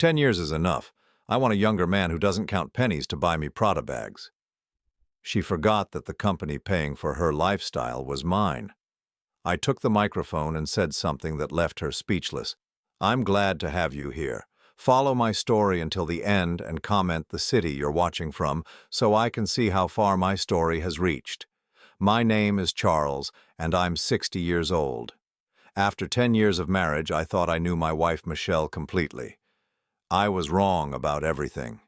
10 years is enough. I want a younger man who doesn't count pennies to buy me Prada bags." She forgot that the company paying for her lifestyle was mine. I took the microphone and said something that left her speechless. "I'm glad to have you here. Follow my story until the end and comment the city you're watching from so I can see how far my story has reached. My name is Charles, and I'm 60 years old. After 10 years of marriage, I thought I knew my wife Michelle completely. I was wrong about everything."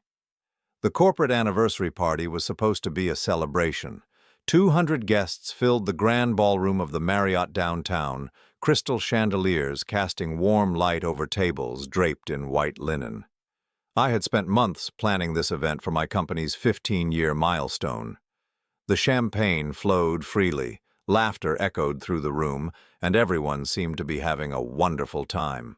The corporate anniversary party was supposed to be a celebration. 200 guests filled the grand ballroom of the Marriott downtown, crystal chandeliers casting warm light over tables draped in white linen. I had spent months planning this event for my company's 15-year milestone. The champagne flowed freely, laughter echoed through the room, and everyone seemed to be having a wonderful time.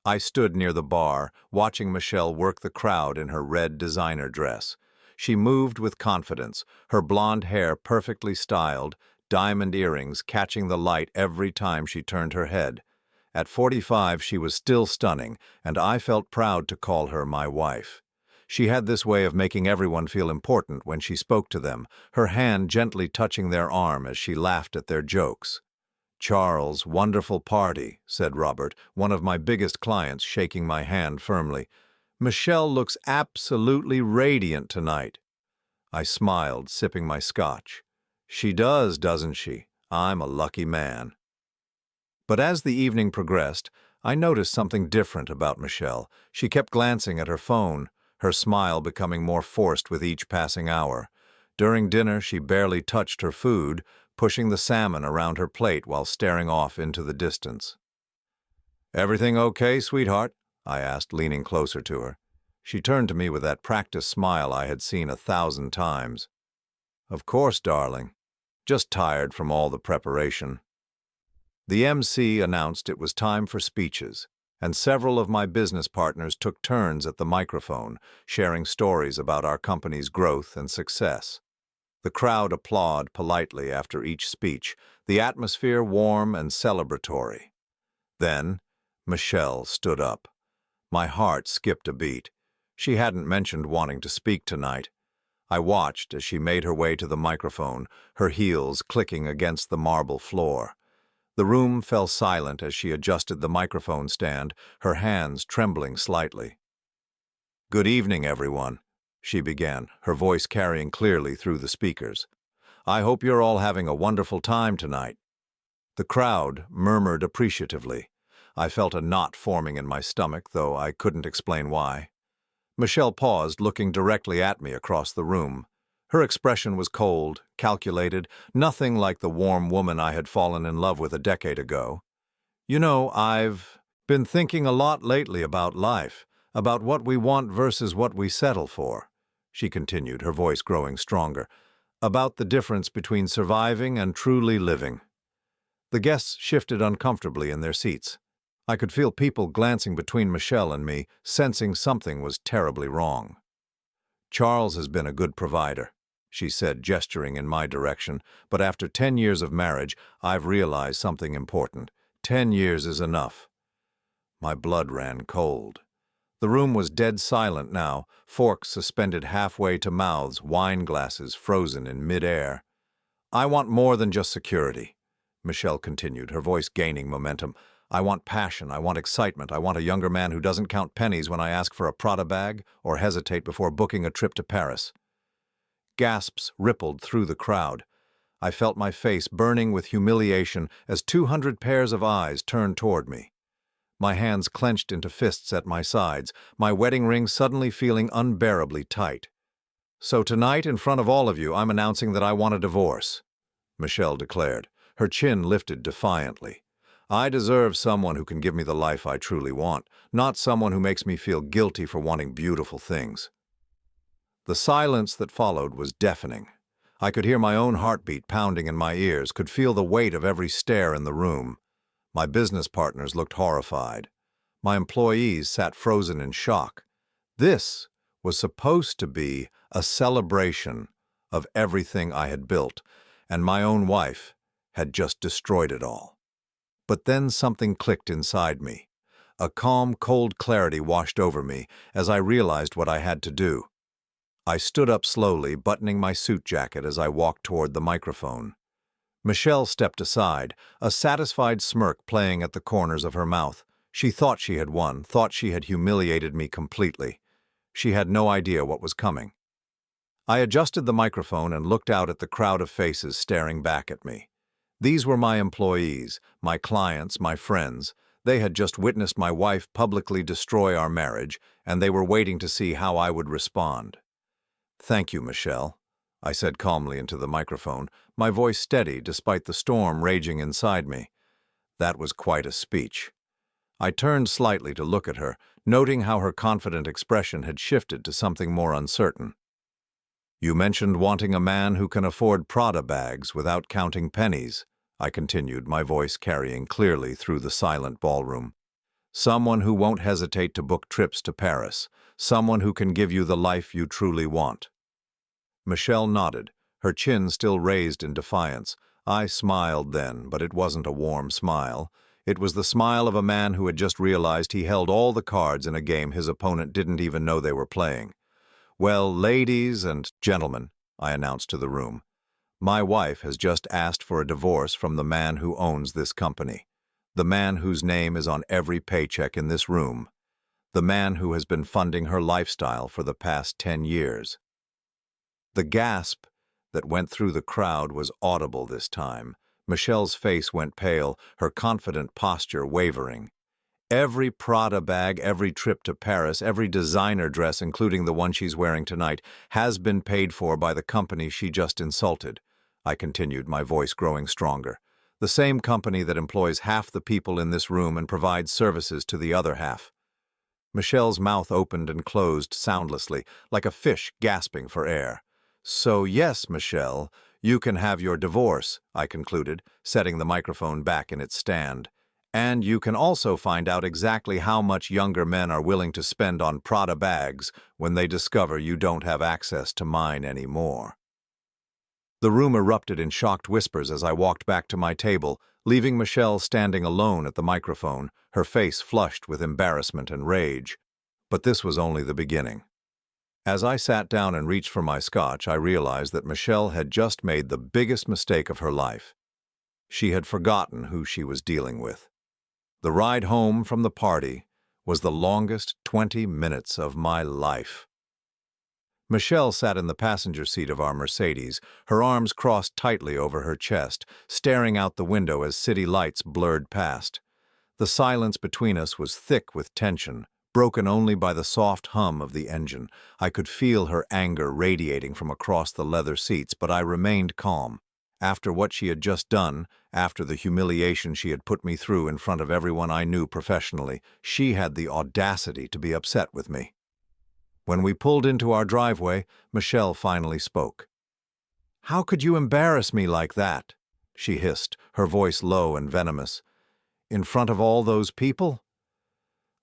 I stood near the bar, watching Michelle work the crowd in her red designer dress. She moved with confidence, her blonde hair perfectly styled, diamond earrings catching the light every time she turned her head. At 45, she was still stunning, and I felt proud to call her my wife. She had this way of making everyone feel important when she spoke to them, her hand gently touching their arm as she laughed at their jokes. "Charles, wonderful party," said Robert, one of my biggest clients, shaking my hand firmly. "Michelle looks absolutely radiant tonight." I smiled, sipping my scotch. "She does, doesn't she? I'm a lucky man." But as the evening progressed, I noticed something different about Michelle. She kept glancing at her phone, her smile becoming more forced with each passing hour. During dinner, she barely touched her food, pushing the salmon around her plate while staring off into the distance. "Everything okay, sweetheart?" I asked, leaning closer to her. She turned to me with that practiced smile I had seen 1,000 times. "Of course, darling. Just tired from all the preparation." The MC announced it was time for speeches, and several of my business partners took turns at the microphone, sharing stories about our company's growth and success. The crowd applauded politely after each speech, the atmosphere warm and celebratory. Then, Michelle stood up. My heart skipped a beat. She hadn't mentioned wanting to speak tonight. I watched as she made her way to the microphone, her heels clicking against the marble floor. The room fell silent as she adjusted the microphone stand, her hands trembling slightly. "Good evening, everyone," she began, her voice carrying clearly through the speakers. "I hope you're all having a wonderful time tonight." The crowd murmured appreciatively. I felt a knot forming in my stomach, though I couldn't explain why. Michelle paused, looking directly at me across the room. Her expression was cold, calculated, nothing like the warm woman I had fallen in love with a decade ago. "You know, I've been thinking a lot lately about life, about what we want versus what we settle for," she continued, her voice growing stronger, "about the difference between surviving and truly living." The guests shifted uncomfortably in their seats. I could feel people glancing between Michelle and me, sensing something was terribly wrong. "Charles has been a good provider," she said, gesturing in my direction, "but after 10 years of marriage, I've realized something important. 10 years is enough." My blood ran cold. The room was dead silent now, forks suspended halfway to mouths, wine glasses frozen in mid-air. "I want more than just security," Michelle continued, her voice gaining momentum. "I want passion, I want excitement, I want a younger man who doesn't count pennies when I ask for a Prada bag or hesitate before booking a trip to Paris." Gasps rippled through the crowd. I felt my face burning with humiliation as 200 pairs of eyes turned toward me. My hands clenched into fists at my sides, my wedding ring suddenly feeling unbearably tight. "So tonight, in front of all of you, I'm announcing that I want a divorce," Michelle declared, her chin lifted defiantly. "I deserve someone who can give me the life I truly want, not someone who makes me feel guilty for wanting beautiful things." The silence that followed was deafening. I could hear my own heartbeat pounding in my ears, could feel the weight of every stare in the room. My business partners looked horrified. My employees sat frozen in shock. This was supposed to be a celebration of everything I had built, and my own wife had just destroyed it all. But then something clicked inside me. A calm, cold clarity washed over me as I realized what I had to do. I stood up slowly, buttoning my suit jacket as I walked toward the microphone. Michelle stepped aside, a satisfied smirk playing at the corners of her mouth. She thought she had won, thought she had humiliated me completely. She had no idea what was coming. I adjusted the microphone and looked out at the crowd of faces staring back at me. These were my employees, my clients, my friends. They had just witnessed my wife publicly destroy our marriage, and they were waiting to see how I would respond. "Thank you, Michelle," I said calmly into the microphone, my voice steady despite the storm raging inside me. That was quite a speech. I turned slightly to look at her, noting how her confident expression had shifted to something more uncertain. "You mentioned wanting a man who can afford Prada bags without counting pennies," I continued, my voice carrying clearly through the silent ballroom. "Someone who won't hesitate to book trips to Paris. Someone who can give you the life you truly want." Michelle nodded, her chin still raised in defiance. I smiled then, but it wasn't a warm smile. It was the smile of a man who had just realized he held all the cards in a game his opponent didn't even know they were playing. "Well, ladies and gentlemen," I announced to the room, "my wife has just asked for a divorce from the man who owns this company. The man whose name is on every paycheck in this room. The man who has been funding her lifestyle for the past 10 years. The gasp that went through the crowd was audible this time. Michelle's face went pale, her confident posture wavering. Every Prada bag, every trip to Paris, every designer dress, including the one she's wearing tonight, has been paid for by the company she just insulted, I continued, my voice growing stronger. The same company that employs half the people in this room and provides services to the other half. Michelle's mouth opened and closed soundlessly, like a fish gasping for air. "So yes, Michelle, you can have your divorce," I concluded, setting the microphone back in its stand. "And you can also find out exactly how much younger men are willing to spend on Prada bags when they discover you don't have access to mine anymore." The room erupted in shocked whispers as I walked back to my table, leaving Michelle standing alone at the microphone, her face flushed with embarrassment and rage. But this was only the beginning. As I sat down and reached for my scotch, I realized that Michelle had just made the biggest mistake of her life. She had forgotten who she was dealing with. The ride home from the party was the longest 20 minutes of my life. Michelle sat in the passenger seat of our Mercedes, her arms crossed tightly over her chest, staring out the window as city lights blurred past. The silence between us was thick with tension, broken only by the soft hum of the engine. I could feel her anger radiating from across the leather seats, but I remained calm. After what she had just done, after the humiliation she had put me through in front of everyone I knew professionally, she had the audacity to be upset with me. When we pulled into our driveway, Michelle finally spoke. "How could you embarrass me like that?" she hissed, her voice low and venomous. "In front of all those people?"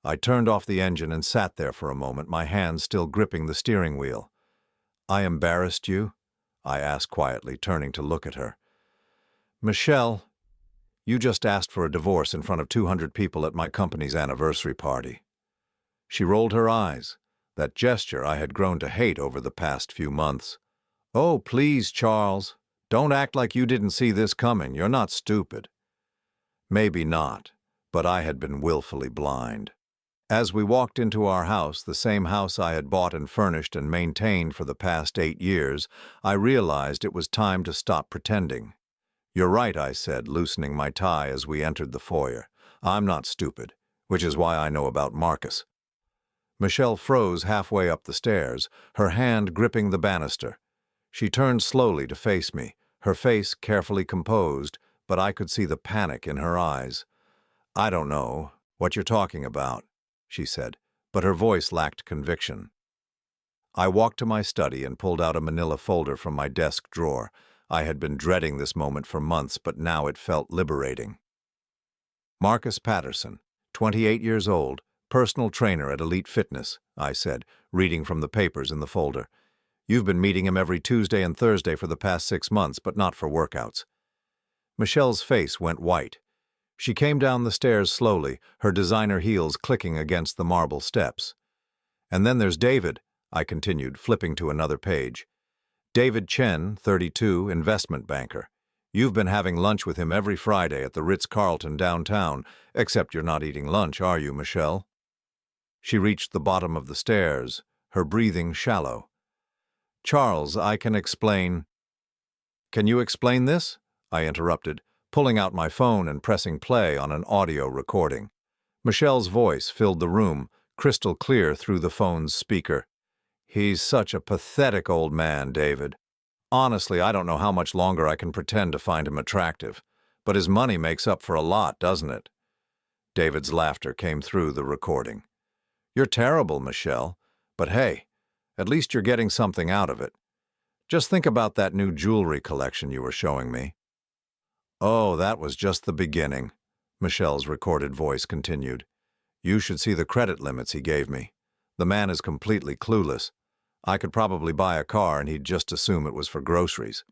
I turned off the engine and sat there for a moment, my hands still gripping the steering wheel. "I embarrassed you?" I asked quietly, turning to look at her. "Michelle, you just asked for a divorce in front of 200 people at my company's anniversary party." She rolled her eyes, that gesture I had grown to hate over the past few months. "Oh, please, Charles, don't act like you didn't see this coming. You're not stupid." Maybe not, but I had been willfully blind. As we walked into our house, the same house I had bought and furnished and maintained for the past 8 years, I realized it was time to stop pretending. "You're right," I said, loosening my tie as we entered the foyer. "I'm not stupid, which is why I know about Marcus." Michelle froze halfway up the stairs, her hand gripping the banister. She turned slowly to face me, her face carefully composed, but I could see the panic in her eyes. "I don't know what you're talking about," she said, but her voice lacked conviction. I walked to my study and pulled out a manila folder from my desk drawer. I had been dreading this moment for months, but now it felt liberating. "Marcus Patterson, 28 years old, personal trainer at Elite Fitness," I said, reading from the papers in the folder. "You've been meeting him every Tuesday and Thursday for the past 6 months, but not for workouts." Michelle's face went white. She came down the stairs slowly, her designer heels clicking against the marble steps. "And then there's David," I continued, flipping to another page. "David Chen, 32, investment banker. You've been having lunch with him every Friday at the Ritz-Carlton downtown, except you're not eating lunch, are you, Michelle?" She reached the bottom of the stairs, her breathing shallow. "Charles, I can explain—" "Can you explain this?" I interrupted, pulling out my phone and pressing play on an audio recording. Michelle's voice filled the room, crystal clear through the phone's speaker. "He's such a pathetic old man, David. Honestly, I don't know how much longer I can pretend to find him attractive. But his money makes up for a lot, doesn't it?" David's laughter came through the recording. "You're terrible, Michelle. But hey, at least you're getting something out of it. Just think about that new jewelry collection you were showing me." "Oh, that was just the beginning," Michelle's recorded voice continued. "You should see the credit limits he gave me. The man is completely clueless. I could probably buy a car and he'd just assume it was for groceries."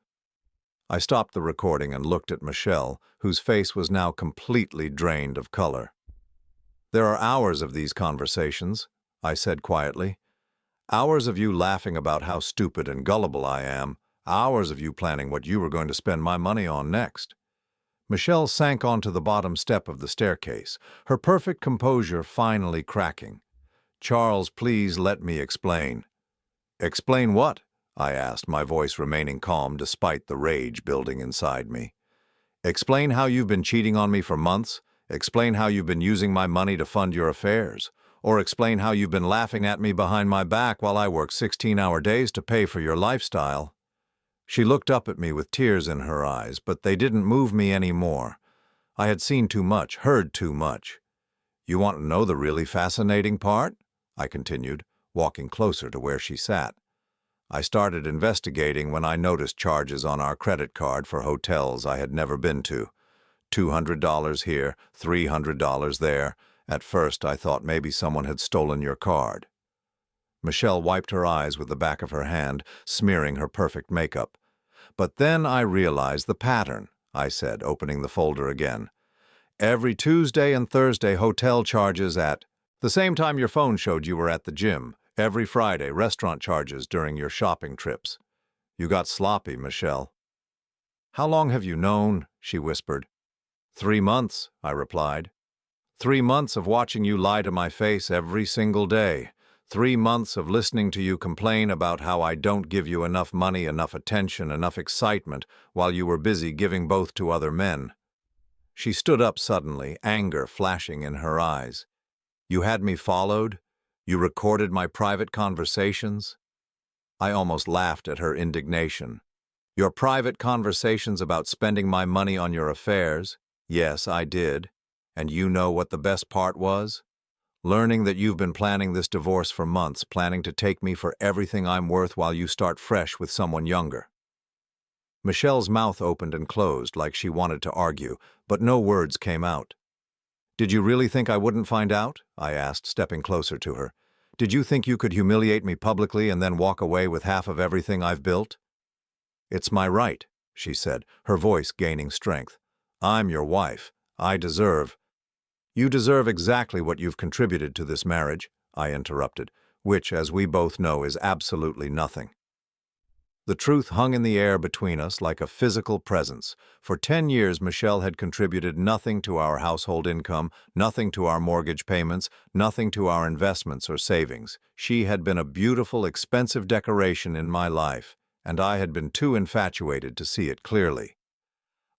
I stopped the recording and looked at Michelle, whose face was now completely drained of color. "There are hours of these conversations," I said quietly. "Hours of you laughing about how stupid and gullible I am. Hours of you planning what you were going to spend my money on next." Michelle sank onto the bottom step of the staircase, her perfect composure finally cracking. "Charles, please let me explain." "Explain what?" I asked, my voice remaining calm despite the rage building inside me. "Explain how you've been cheating on me for months. Explain how you've been using my money to fund your affairs. Or explain how you've been laughing at me behind my back while I work 16-hour days to pay for your lifestyle." She looked up at me with tears in her eyes, but they didn't move me anymore. I had seen too much, heard too much. "You want to know the really fascinating part?" I continued, walking closer to where she sat. "I started investigating when I noticed charges on our credit card for hotels I had never been to. $200 here, $300 there. At first, I thought maybe someone had stolen your card." Michelle wiped her eyes with the back of her hand, smearing her perfect makeup. "But then I realized the pattern," I said, opening the folder again. "Every Tuesday and Thursday hotel charges at the same time your phone showed you were at the gym. Every Friday restaurant charges during your shopping trips. You got sloppy, Michelle." "How long have you known?" she whispered. 3 months, I replied. 3 months of watching you lie to my face every single day. 3 months of listening to you complain about how I don't give you enough money, enough attention, enough excitement, while you were busy giving both to other men." She stood up suddenly, anger flashing in her eyes. "You had me followed? You recorded my private conversations?" I almost laughed at her indignation. "Your private conversations about spending my money on your affairs? Yes, I did. And you know what the best part was? Learning that you've been planning this divorce for months, planning to take me for everything I'm worth while you start fresh with someone younger." Michelle's mouth opened and closed like she wanted to argue, but no words came out. "Did you really think I wouldn't find out?" I asked, stepping closer to her. "Did you think you could humiliate me publicly and then walk away with half of everything I've built?" "It's my right," she said, her voice gaining strength. "I'm your wife. I deserve—" "You deserve exactly what you've contributed to this marriage," I interrupted, "which, as we both know, is absolutely nothing." The truth hung in the air between us like a physical presence. For 10 years, Michelle had contributed nothing to our household income, nothing to our mortgage payments, nothing to our investments or savings. She had been a beautiful, expensive decoration in my life, and I had been too infatuated to see it clearly.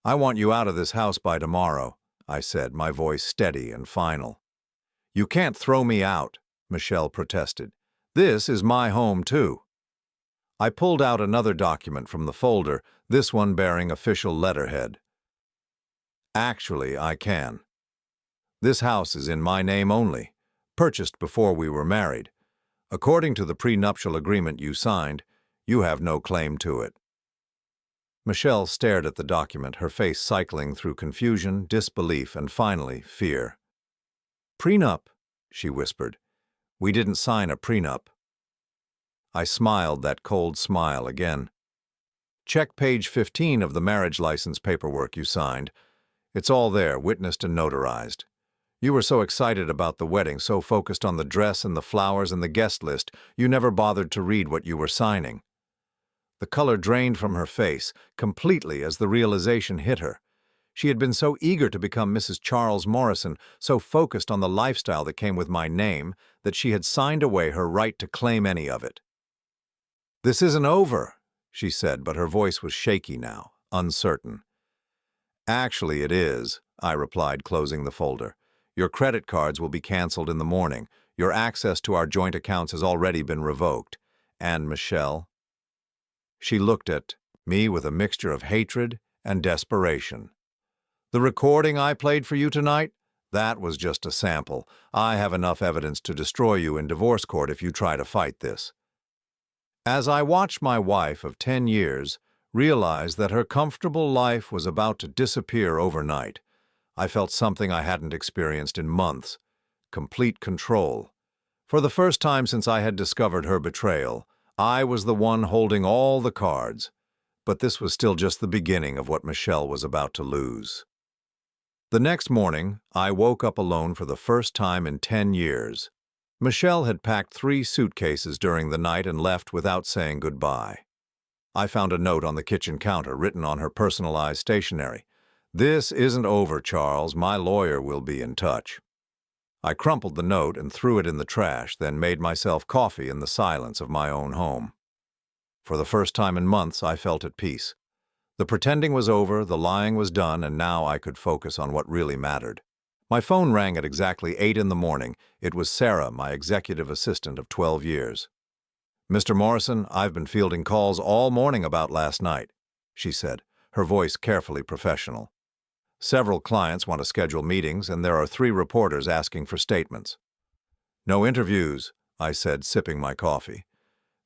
"I want you out of this house by tomorrow," I said, my voice steady and final. "You can't throw me out," Michelle protested. "This is my home, too." I pulled out another document from the folder, this one bearing official letterhead. "Actually, I can. This house is in my name only, purchased before we were married. According to the prenuptial agreement you signed, you have no claim to it." Michelle stared at the document, her face cycling through confusion, disbelief, and finally, fear. "Prenup," she whispered. "We didn't sign a prenup." I smiled that cold smile again. "Check page 15 of the marriage license paperwork you signed. It's all there, witnessed and notarized. You were so excited about the wedding, so focused on the dress and the flowers and the guest list, you never bothered to read what you were signing. The color drained from her face completely as the realization hit her. She had been so eager to become Mrs. Charles Morrison, so focused on the lifestyle that came with my name, that she had signed away her right to claim any of it. "This isn't over," she said, but her voice was shaky now, uncertain. "Actually, it is," I replied, closing the folder. "Your credit cards will be canceled in the morning. Your access to our joint accounts has already been revoked. And Michelle?" She looked at me with a mixture of hatred and desperation. "The recording I played for you tonight? That was just a sample. I have enough evidence to destroy you in divorce court if you try to fight this." As I watched my wife of 10 years realize that her comfortable life was about to disappear overnight, I felt something I hadn't experienced in months: complete control. For the first time since I had discovered her betrayal, I was the one holding all the cards. But this was still just the beginning of what Michelle was about to lose. The next morning, I woke up alone for the first time in 10 years. Michelle had packed 3 suitcases during the night and left without saying goodbye. I found a note on the kitchen counter written on her personalized stationery. "This isn't over, Charles. My lawyer will be in touch." I crumpled the note and threw it in the trash, then made myself coffee in the silence of my own home. For the first time in months, I felt at peace. The pretending was over, the lying was done, and now I could focus on what really mattered. My phone rang at exactly 8 in the morning. It was Sarah, my executive assistant of 12 years. "Mr. Morrison, I've been fielding calls all morning about last night," she said, her voice carefully professional. "Several clients want to schedule meetings, and there are 3 reporters asking for statements." "No interviews," I said, sipping my coffee.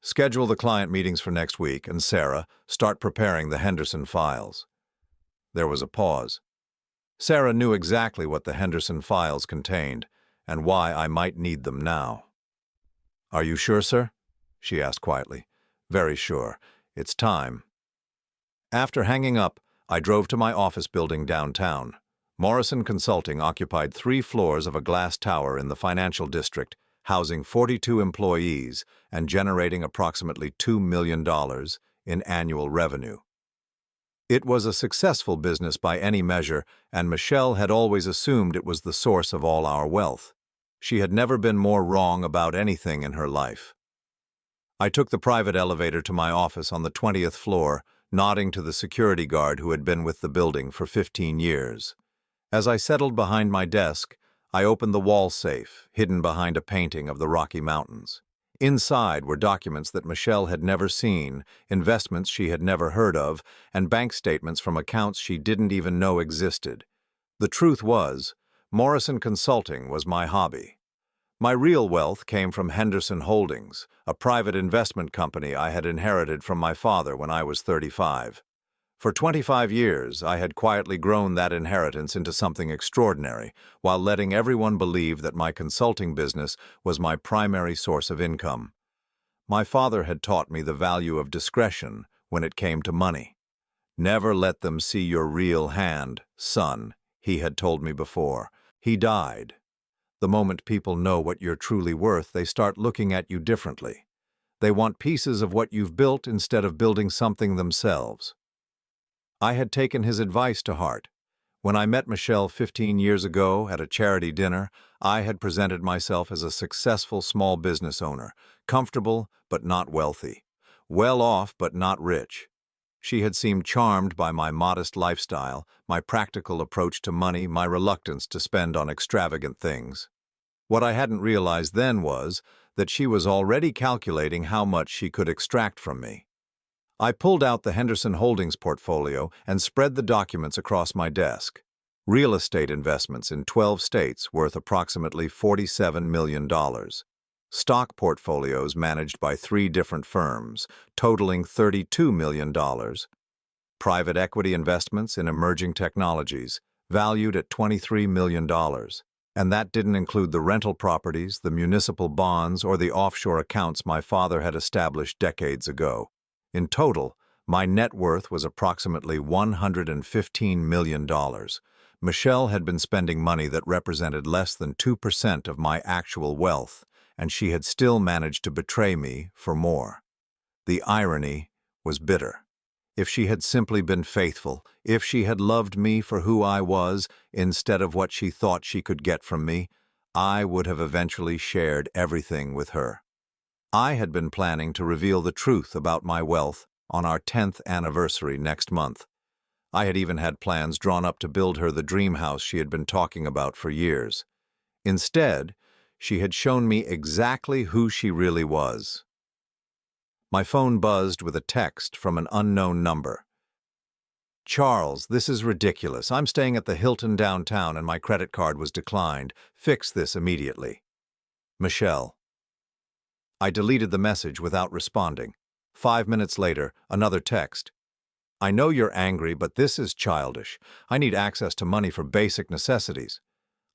"Schedule the client meetings for next week, and Sarah, start preparing the Henderson files." There was a pause. Sarah knew exactly what the Henderson files contained, and why I might need them now. "Are you sure, sir?" she asked quietly. "Very sure. It's time." After hanging up, I drove to my office building downtown. Morrison Consulting occupied 3 floors of a glass tower in the financial district, housing 42 employees and generating approximately $2 million in annual revenue. It was a successful business by any measure, and Michelle had always assumed it was the source of all our wealth. She had never been more wrong about anything in her life. I took the private elevator to my office on the 20th floor, nodding to the security guard who had been with the building for 15 years. As I settled behind my desk, I opened the wall safe, hidden behind a painting of the Rocky Mountains. Inside were documents that Michelle had never seen, investments she had never heard of, and bank statements from accounts she didn't even know existed. The truth was, Morrison Consulting was my hobby. My real wealth came from Henderson Holdings, a private investment company I had inherited from my father when I was 35. For 25 years, I had quietly grown that inheritance into something extraordinary, while letting everyone believe that my consulting business was my primary source of income. My father had taught me the value of discretion when it came to money. "Never let them see your real hand, son," he had told me before. He died. The moment people know what you're truly worth, they start looking at you differently. They want pieces of what you've built instead of building something themselves. I had taken his advice to heart. When I met Michelle 15 years ago at a charity dinner, I had presented myself as a successful small business owner, comfortable but not wealthy, well off but not rich. She had seemed charmed by my modest lifestyle, my practical approach to money, my reluctance to spend on extravagant things. What I hadn't realized then was that she was already calculating how much she could extract from me. I pulled out the Henderson Holdings portfolio and spread the documents across my desk. Real estate investments in 12 states worth approximately $47 million. Stock portfolios managed by 3 different firms, totaling $32 million. Private equity investments in emerging technologies, valued at $23 million. And that didn't include the rental properties, the municipal bonds, or the offshore accounts my father had established decades ago. In total, my net worth was approximately $115 million. Michelle had been spending money that represented less than 2% of my actual wealth, and she had still managed to betray me for more. The irony was bitter. If she had simply been faithful, if she had loved me for who I was instead of what she thought she could get from me, I would have eventually shared everything with her. I had been planning to reveal the truth about my wealth on our 10th anniversary next month. I had even had plans drawn up to build her the dream house she had been talking about for years. Instead, she had shown me exactly who she really was. My phone buzzed with a text from an unknown number. "Charles, this is ridiculous. I'm staying at the Hilton downtown and my credit card was declined. Fix this immediately. Michelle." I deleted the message without responding. 5 minutes later, another text. "I know you're angry, but this is childish. I need access to money for basic necessities."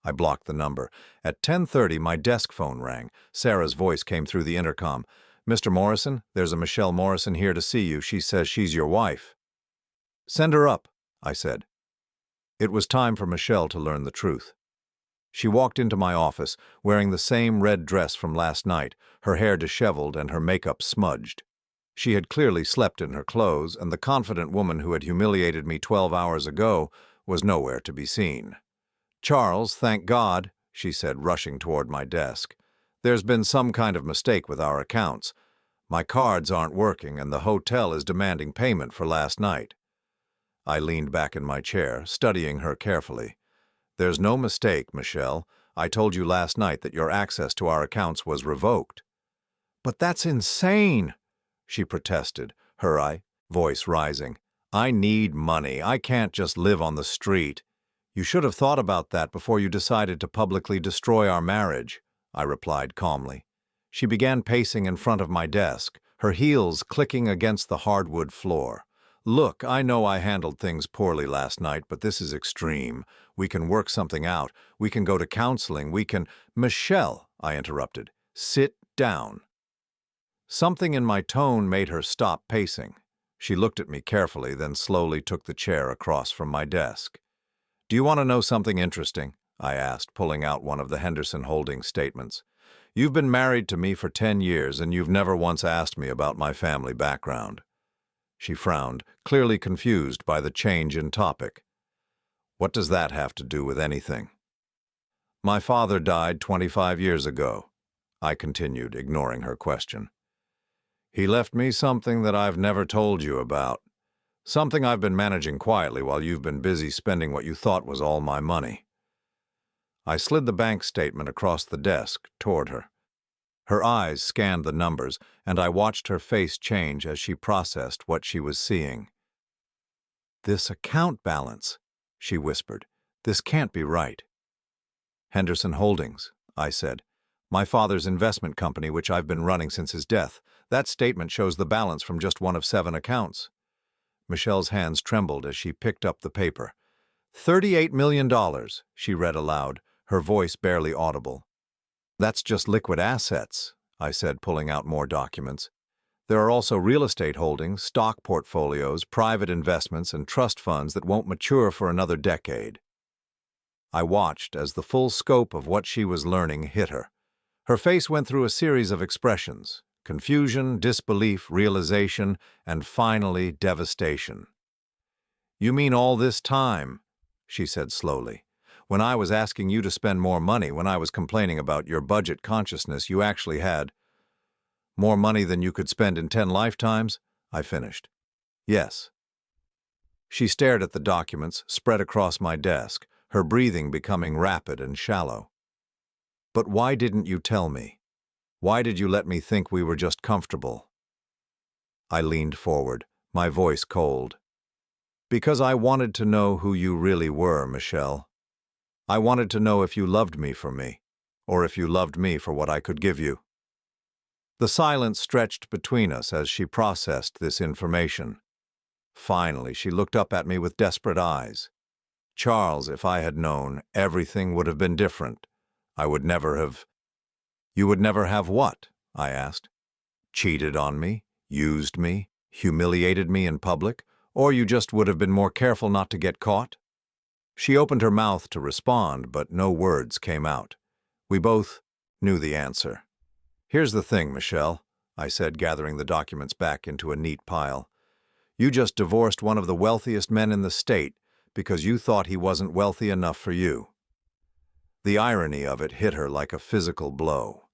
I blocked the number. At 10:30, my desk phone rang. Sarah's voice came through the intercom. "Mr. Morrison, there's a Michelle Morrison here to see you. She says she's your wife." "Send her up," I said. It was time for Michelle to learn the truth. She walked into my office, wearing the same red dress from last night, her hair disheveled and her makeup smudged. She had clearly slept in her clothes, and the confident woman who had humiliated me 12 hours ago was nowhere to be seen. "Charles, thank God," she said, rushing toward my desk. "There's been some kind of mistake with our accounts. My cards aren't working, and the hotel is demanding payment for last night." I leaned back in my chair, studying her carefully. "There's no mistake, Michelle. I told you last night that your access to our accounts was revoked." "But that's insane!" she protested, her voice rising. "I need money. I can't just live on the street." "You should have thought about that before you decided to publicly destroy our marriage," I replied calmly. She began pacing in front of my desk, her heels clicking against the hardwood floor. "Look, I know I handled things poorly last night, but this is extreme. We can work something out. We can go to counseling. We can—" "Michelle," I interrupted, "sit down." Something in my tone made her stop pacing. She looked at me carefully, then slowly took the chair across from my desk. "Do you want to know something interesting?" I asked, pulling out one of the Henderson Holdings statements. "You've been married to me for 10 years, and you've never once asked me about my family background." She frowned, clearly confused by the change in topic. "What does that have to do with anything?" "My father died 25 years ago," I continued, ignoring her question. "He left me something that I've never told you about. Something I've been managing quietly while you've been busy spending what you thought was all my money." I slid the bank statement across the desk toward her. Her eyes scanned the numbers, and I watched her face change as she processed what she was seeing. "This account balance," she whispered. "This can't be right." "Henderson Holdings," I said. "My father's investment company, which I've been running since his death. That statement shows the balance from just one of 7 accounts." Michelle's hands trembled as she picked up the paper. $38 million, she read aloud, her voice barely audible. "That's just liquid assets," I said, pulling out more documents. "There are also real estate holdings, stock portfolios, private investments, and trust funds that won't mature for another decade." I watched as the full scope of what she was learning hit her. Her face went through a series of expressions: confusion, disbelief, realization, and finally devastation. "You mean all this time," she said slowly. "When I was asking you to spend more money, when I was complaining about your budget consciousness, you actually had—" "More money than you could spend in 10 lifetimes?" I finished. "Yes." She stared at the documents spread across my desk, her breathing becoming rapid and shallow. "But why didn't you tell me? Why did you let me think we were just comfortable?" I leaned forward, my voice cold. "Because I wanted to know who you really were, Michelle. I wanted to know if you loved me for me, or if you loved me for what I could give you." The silence stretched between us as she processed this information. Finally, she looked up at me with desperate eyes. "Charles, if I had known, everything would have been different. I would never have—" "You would never have what?" I asked. "Cheated on me, used me, humiliated me in public, or you just would have been more careful not to get caught?" She opened her mouth to respond, but no words came out. We both knew the answer. "Here's the thing, Michelle," I said, gathering the documents back into a neat pile. "You just divorced one of the wealthiest men in the state because you thought he wasn't wealthy enough for you." The irony of it hit her like a physical blow.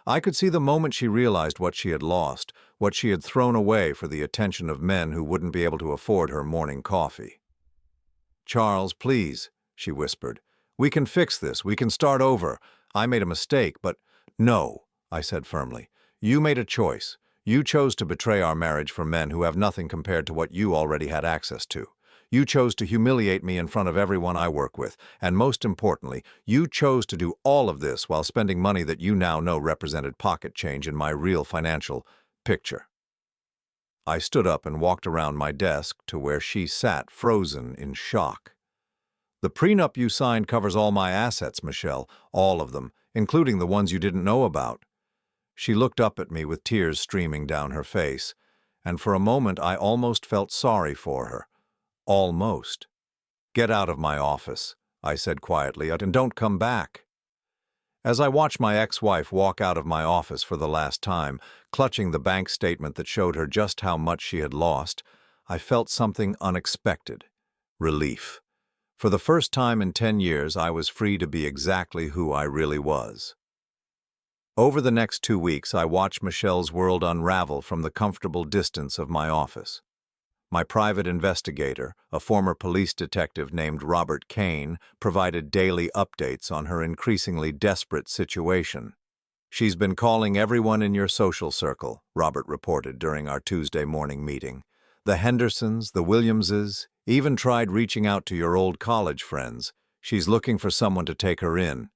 I could see the moment she realized what she had lost, what she had thrown away for the attention of men who wouldn't be able to afford her morning coffee. "Charles, please," she whispered. "We can fix this. We can start over. I made a mistake, but—" "No," I said firmly. "You made a choice. You chose to betray our marriage for men who have nothing compared to what you already had access to. You chose to humiliate me in front of everyone I work with, and most importantly, you chose to do all of this while spending money that you now know represented pocket change in my real financial picture." I stood up and walked around my desk to where she sat, frozen in shock. "The prenup you signed covers all my assets, Michelle, all of them, including the ones you didn't know about." She looked up at me with tears streaming down her face, and for a moment I almost felt sorry for her. Almost. "Get out of my office," I said quietly, "and don't come back." As I watched my ex-wife walk out of my office for the last time, clutching the bank statement that showed her just how much she had lost, I felt something unexpected. Relief. For the first time in 10 years, I was free to be exactly who I really was. Over the next 2 weeks, I watched Michelle's world unravel from the comfortable distance of my office. My private investigator, a former police detective named Robert Kane, provided daily updates on her increasingly desperate situation. "She's been calling everyone in your social circle," Robert reported during our Tuesday morning meeting. "The Hendersons, the Williamses, even tried reaching out to your old college friends. She's looking for someone to take her in."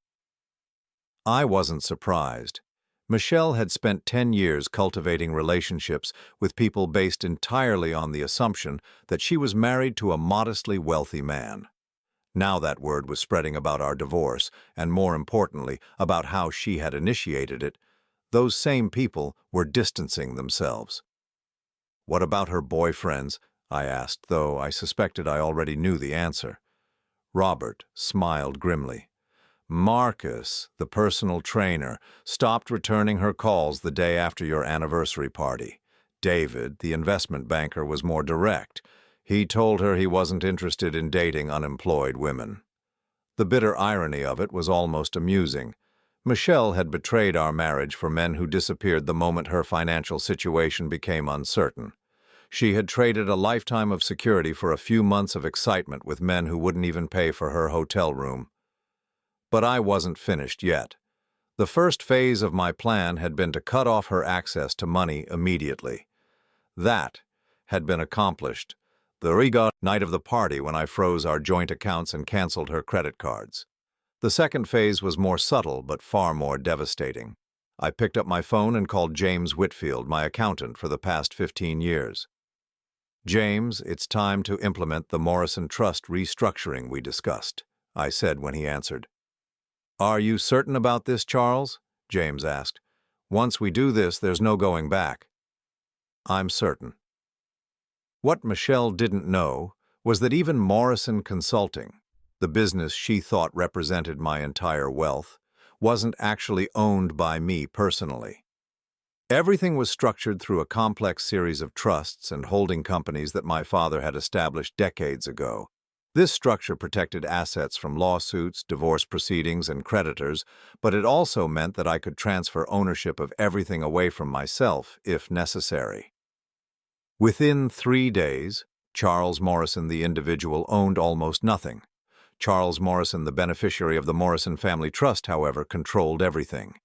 I wasn't surprised. Michelle had spent 10 years cultivating relationships with people based entirely on the assumption that she was married to a modestly wealthy man. Now that word was spreading about our divorce, and more importantly, about how she had initiated it. Those same people were distancing themselves. "What about her boyfriends?" I asked, though I suspected I already knew the answer. Robert smiled grimly. "Marcus, the personal trainer, stopped returning her calls the day after your anniversary party. David, the investment banker, was more direct. He told her he wasn't interested in dating unemployed women." The bitter irony of it was almost amusing. Michelle had betrayed our marriage for men who disappeared the moment her financial situation became uncertain. She had traded a lifetime of security for a few months of excitement with men who wouldn't even pay for her hotel room. But I wasn't finished yet. The first phase of my plan had been to cut off her access to money immediately. That had been accomplished the night of the party when I froze our joint accounts and canceled her credit cards. The second phase was more subtle but far more devastating. I picked up my phone and called James Whitfield, my accountant for the past 15 years. "James, it's time to implement the Morrison Trust restructuring we discussed," I said when he answered. "Are you certain about this, Charles?" James asked. "Once we do this, there's no going back." "I'm certain." What Michelle didn't know was that even Morrison Consulting, the business she thought represented my entire wealth, wasn't actually owned by me personally. Everything was structured through a complex series of trusts and holding companies that my father had established decades ago. This structure protected assets from lawsuits, divorce proceedings, and creditors, but it also meant that I could transfer ownership of everything away from myself, if necessary. Within 3 days, Charles Morrison, the individual, owned almost nothing. Charles Morrison, the beneficiary of the Morrison Family Trust, however, controlled everything.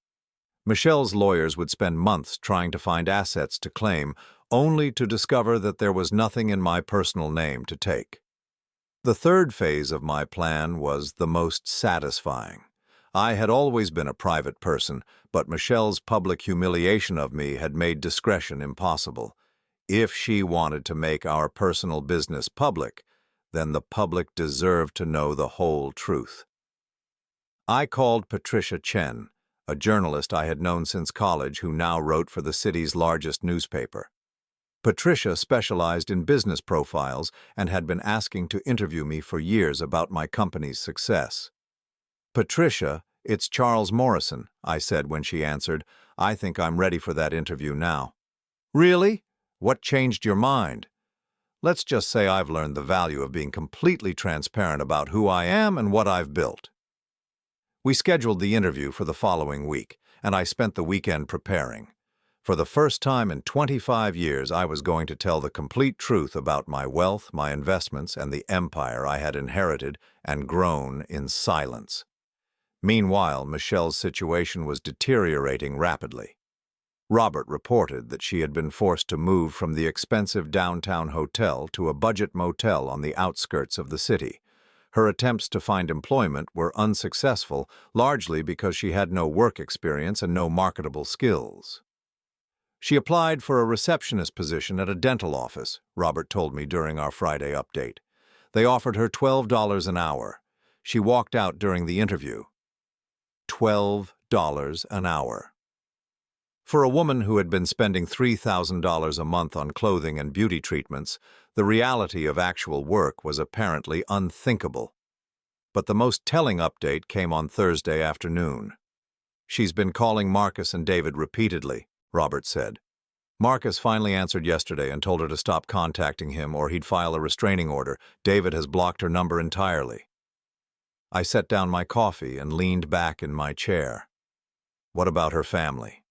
Michelle's lawyers would spend months trying to find assets to claim, only to discover that there was nothing in my personal name to take. The third phase of my plan was the most satisfying. I had always been a private person, but Michelle's public humiliation of me had made discretion impossible. If she wanted to make our personal business public, then the public deserved to know the whole truth. I called Patricia Chen, a journalist I had known since college who now wrote for the city's largest newspaper. Patricia specialized in business profiles and had been asking to interview me for years about my company's success. "Patricia, it's Charles Morrison," I said when she answered. "I think I'm ready for that interview now." "Really? What changed your mind?" "Let's just say I've learned the value of being completely transparent about who I am and what I've built." We scheduled the interview for the following week, and I spent the weekend preparing. For the first time in 25 years, I was going to tell the complete truth about my wealth, my investments, and the empire I had inherited and grown in silence. Meanwhile, Michelle's situation was deteriorating rapidly. Robert reported that she had been forced to move from the expensive downtown hotel to a budget motel on the outskirts of the city. Her attempts to find employment were unsuccessful, largely because she had no work experience and no marketable skills. She applied for a receptionist position at a dental office, Robert told me during our Friday update. They offered her $12 an hour. She walked out during the interview. $12 an hour. For a woman who had been spending $3,000 a month on clothing and beauty treatments, the reality of actual work was apparently unthinkable. But the most telling update came on Thursday afternoon. "She's been calling Marcus and David repeatedly," Robert said. "Marcus finally answered yesterday and told her to stop contacting him or he'd file a restraining order. David has blocked her number entirely." I set down my coffee and leaned back in my chair. "What about her family?"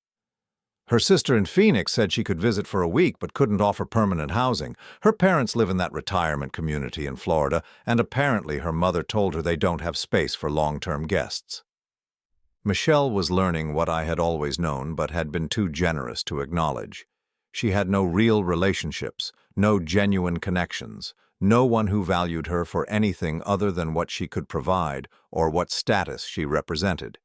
"Her sister in Phoenix said she could visit for a week but couldn't offer permanent housing. Her parents live in that retirement community in Florida, and apparently her mother told her they don't have space for long-term guests." Michelle was learning what I had always known but had been too generous to acknowledge. She had no real relationships, no genuine connections, no one who valued her for anything other than what she could provide or what status she represented.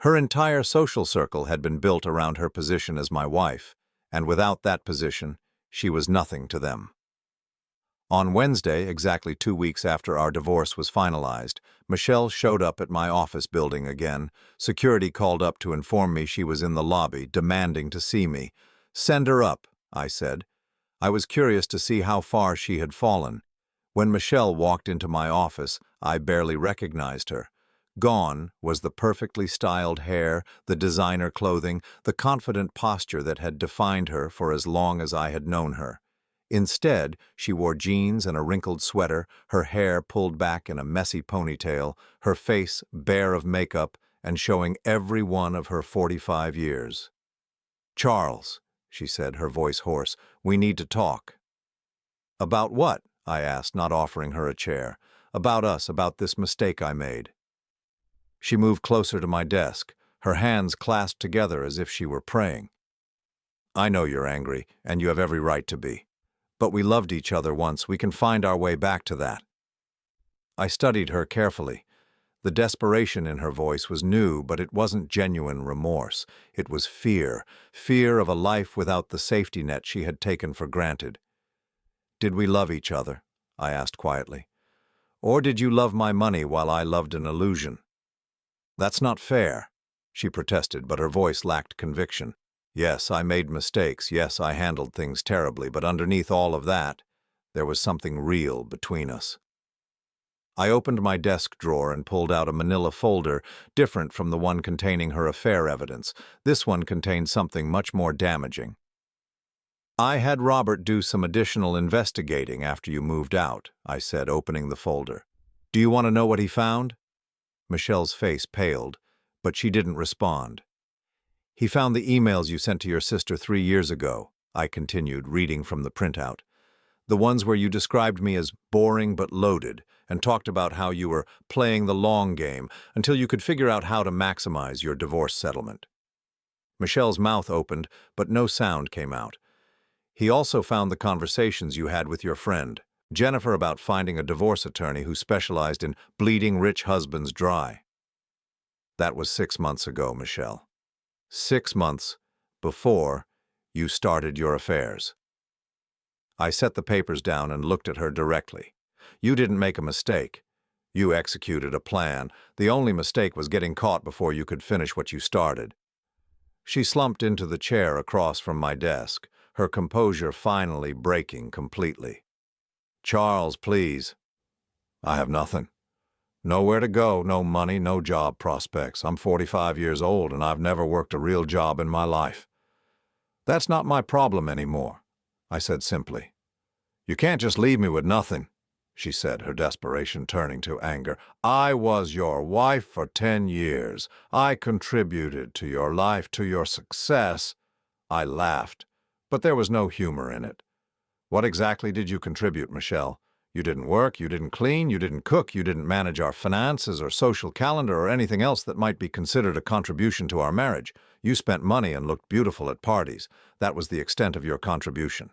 Her entire social circle had been built around her position as my wife, and without that position, she was nothing to them. On Wednesday, exactly 2 weeks after our divorce was finalized, Michelle showed up at my office building again. Security called up to inform me she was in the lobby, demanding to see me. "Send her up," I said. I was curious to see how far she had fallen. When Michelle walked into my office, I barely recognized her. Gone was the perfectly styled hair, the designer clothing, the confident posture that had defined her for as long as I had known her. Instead, she wore jeans and a wrinkled sweater, her hair pulled back in a messy ponytail, her face bare of makeup and showing every one of her 45 years. "Charles," she said, her voice hoarse, "we need to talk." "About what?" I asked, not offering her a chair. "About us, about this mistake I made." She moved closer to my desk, her hands clasped together as if she were praying. "I know you're angry, and you have every right to be. But we loved each other once. We can find our way back to that." I studied her carefully. The desperation in her voice was new, but it wasn't genuine remorse. It was fear, fear of a life without the safety net she had taken for granted. "Did we love each other?" I asked quietly. "Or did you love my money while I loved an illusion?" "That's not fair," she protested, but her voice lacked conviction. "Yes, I made mistakes. Yes, I handled things terribly, but underneath all of that, there was something real between us." I opened my desk drawer and pulled out a manila folder, different from the one containing her affair evidence. This one contained something much more damaging. "I had Robert do some additional investigating after you moved out," I said, opening the folder. "Do you want to know what he found?" Michelle's face paled, but she didn't respond. "He found the emails you sent to your sister 3 years ago," I continued, reading from the printout. "The ones where you described me as boring but loaded and talked about how you were playing the long game until you could figure out how to maximize your divorce settlement." Michelle's mouth opened, but no sound came out. "He also found the conversations you had with your friend, Jennifer, about finding a divorce attorney who specialized in bleeding rich husbands dry." That was 6 months ago, Michelle. 6 months before you started your affairs. I set the papers down and looked at her directly. "You didn't make a mistake. You executed a plan. The only mistake was getting caught before you could finish what you started." She slumped into the chair across from my desk. her composure finally breaking completely. "Charles, please. I have nothing. Nowhere to go, no money, no job prospects. I'm 45 years old and I've never worked a real job in my life. That's not my problem anymore," I said simply. "You can't just leave me with nothing," she said, her desperation turning to anger. "I was your wife for 10 years. I contributed to your life, to your success." I laughed, but there was no humor in it. "What exactly did you contribute, Michelle? You didn't work, you didn't clean, you didn't cook, you didn't manage our finances or social calendar or anything else that might be considered a contribution to our marriage. You spent money and looked beautiful at parties. That was the extent of your contribution."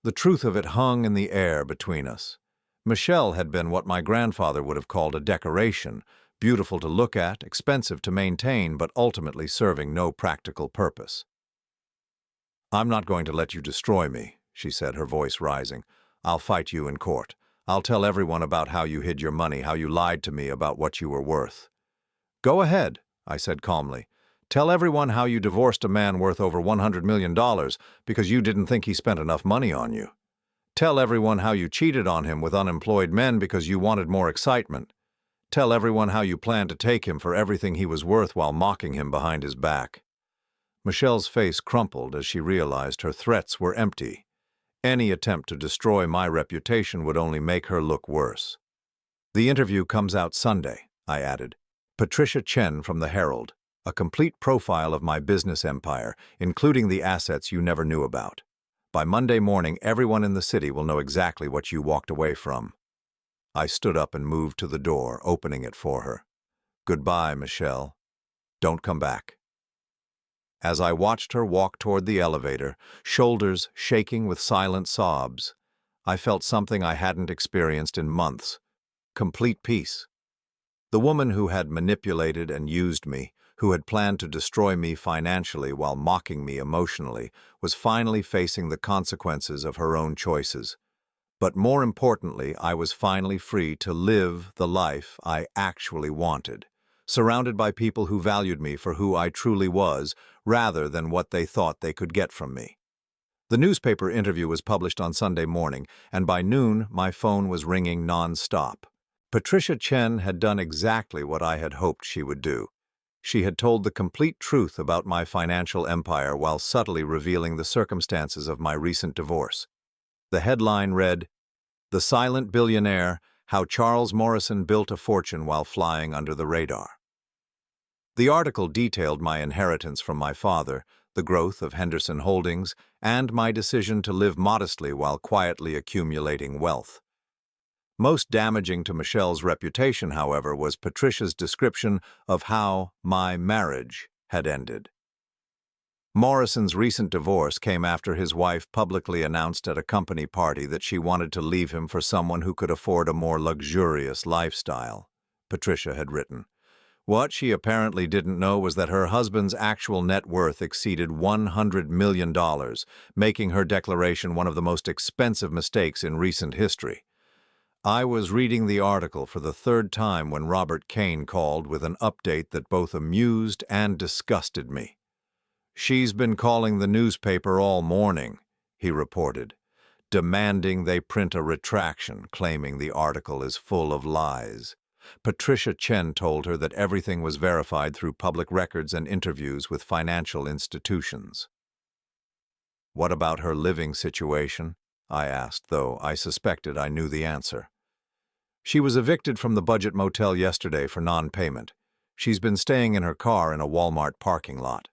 The truth of it hung in the air between us. Michelle had been what my grandfather would have called a decoration, beautiful to look at, expensive to maintain, but ultimately serving no practical purpose. "I'm not going to let you destroy me," she said, her voice rising. "I'll fight you in court. I'll tell everyone about how you hid your money, how you lied to me about what you were worth." "Go ahead," I said calmly. "Tell everyone how you divorced a man worth over $100 million because you didn't think he spent enough money on you. Tell everyone how you cheated on him with unemployed men because you wanted more excitement. Tell everyone how you planned to take him for everything he was worth while mocking him behind his back." Michelle's face crumpled as she realized her threats were empty. Any attempt to destroy my reputation would only make her look worse. "The interview comes out Sunday," I added. "Patricia Chen from the Herald. A complete profile of my business empire, including the assets you never knew about. By Monday morning, everyone in the city will know exactly what you walked away from." I stood up and moved to the door, opening it for her. "Goodbye, Michelle. Don't come back." As I watched her walk toward the elevator, shoulders shaking with silent sobs, I felt something I hadn't experienced in months: complete peace. The woman who had manipulated and used me, who had planned to destroy me financially while mocking me emotionally, was finally facing the consequences of her own choices. But more importantly, I was finally free to live the life I actually wanted, surrounded by people who valued me for who I truly was, rather than what they thought they could get from me. The newspaper interview was published on Sunday morning, and by noon my phone was ringing non-stop. Patricia Chen had done exactly what I had hoped she would do. She had told the complete truth about my financial empire while subtly revealing the circumstances of my recent divorce. The headline read, "The Silent Billionaire: How Charles Morrison Built a Fortune While Flying Under the Radar." The article detailed my inheritance from my father, the growth of Henderson Holdings, and my decision to live modestly while quietly accumulating wealth. Most damaging to Michelle's reputation, however, was Patricia's description of how my marriage had ended. Morrison's recent divorce came after his wife publicly announced at a company party that she wanted to leave him for someone who could afford a more luxurious lifestyle, Patricia had written. What she apparently didn't know was that her husband's actual net worth exceeded $100 million, making her declaration one of the most expensive mistakes in recent history. I was reading the article for the third time when Robert Kane called with an update that both amused and disgusted me. "She's been calling the newspaper all morning," he reported, demanding they print a retraction, claiming the article is full of lies. Patricia Chen told her that everything was verified through public records and interviews with financial institutions. "What about her living situation?" I asked, though I suspected I knew the answer. "She was evicted from the budget motel yesterday for non-payment. She's been staying in her car in a Walmart parking lot."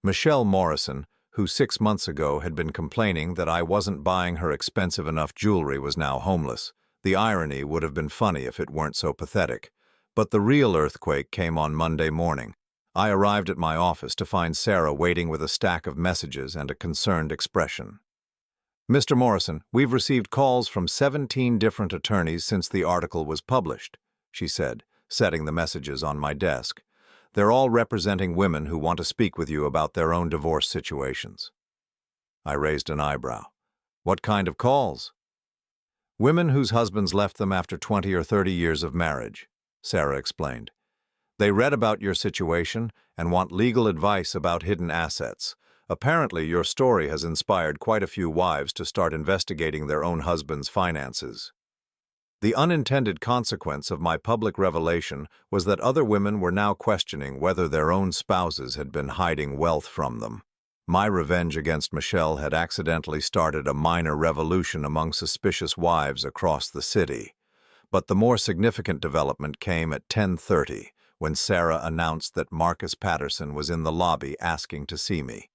Michelle Morrison, who 6 months ago had been complaining that I wasn't buying her expensive enough jewelry, was now homeless. The irony would have been funny if it weren't so pathetic. But the real earthquake came on Monday morning. I arrived at my office to find Sarah waiting with a stack of messages and a concerned expression. "Mr. Morrison, we've received calls from 17 different attorneys since the article was published," she said, setting the messages on my desk. "They're all representing women who want to speak with you about their own divorce situations." I raised an eyebrow. "What kind of calls?" "Women whose husbands left them after 20 or 30 years of marriage," Sarah explained. "They read about your situation and want legal advice about hidden assets. Apparently, your story has inspired quite a few wives to start investigating their own husbands' finances. The unintended consequence of my public revelation was that other women were now questioning whether their own spouses had been hiding wealth from them. My revenge against Michelle had accidentally started a minor revolution among suspicious wives across the city. But the more significant development came at 10:30, when Sarah announced that Marcus Patterson was in the lobby asking to see me.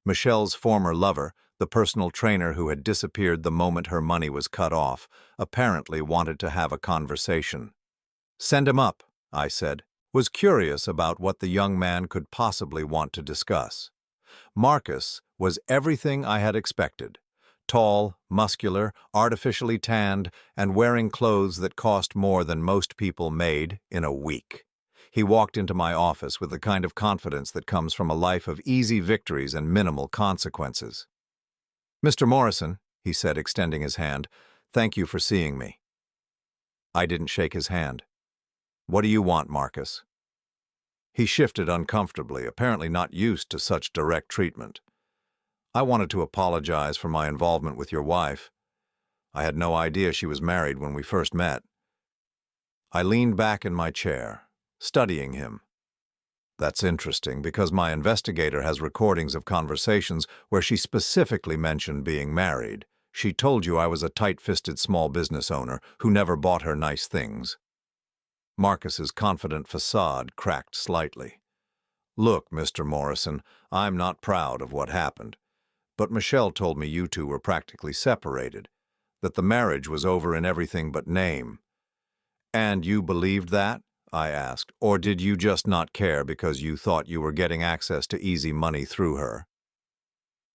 Michelle's former lover, the personal trainer who had disappeared the moment her money was cut off, apparently wanted to have a conversation. "Send him up," I said, was curious about what the young man could possibly want to discuss. Marcus was everything I had expected. Tall, muscular, artificially tanned, and wearing clothes that cost more than most people made in a week. He walked into my office with the kind of confidence that comes from a life of easy victories and minimal consequences. "Mr. Morrison," he said, extending his hand, "thank you for seeing me." I didn't shake his hand. "What do you want, Marcus?" He shifted uncomfortably, apparently not used to such direct treatment. "I wanted to apologize for my involvement with your wife. I had no idea she was married when we first met." I leaned back in my chair, studying him. "That's interesting, because my investigator has recordings of conversations where she specifically mentioned being married. She told you I was a tight-fisted small business owner who never bought her nice things." Marcus's confident facade cracked slightly. "Look, Mr. Morrison, I'm not proud of what happened. But Michelle told me you two were practically separated, that the marriage was over in everything but name." "And you believed that?" I asked, "or did you just not care because you thought you were getting access to easy money through her?"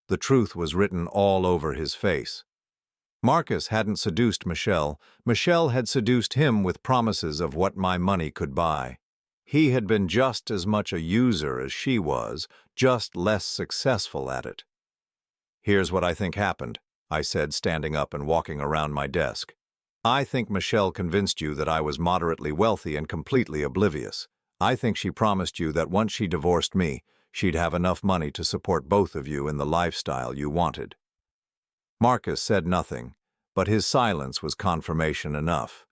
The truth was written all over his face. Marcus hadn't seduced Michelle. Michelle had seduced him with promises of what my money could buy. He had been just as much a user as she was, just less successful at it. "Here's what I think happened," I said, standing up and walking around my desk. "I think Michelle convinced you that I was moderately wealthy and completely oblivious. I think she promised you that once she divorced me, she'd have enough money to support both of you in the lifestyle you wanted." Marcus said nothing, but his silence was confirmation enough.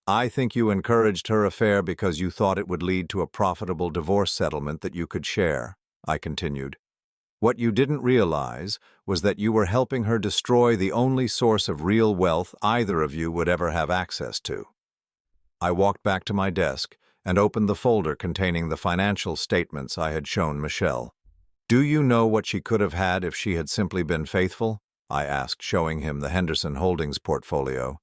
"I think you encouraged her affair because you thought it would lead to a profitable divorce settlement that you could share," I continued. "What you didn't realize was that you were helping her destroy the only source of real wealth either of you would ever have access to." I walked back to my desk and opened the folder containing the financial statements I had shown Michelle. "Do you know what she could have had if she had simply been faithful?" I asked, showing him the Henderson Holdings portfolio.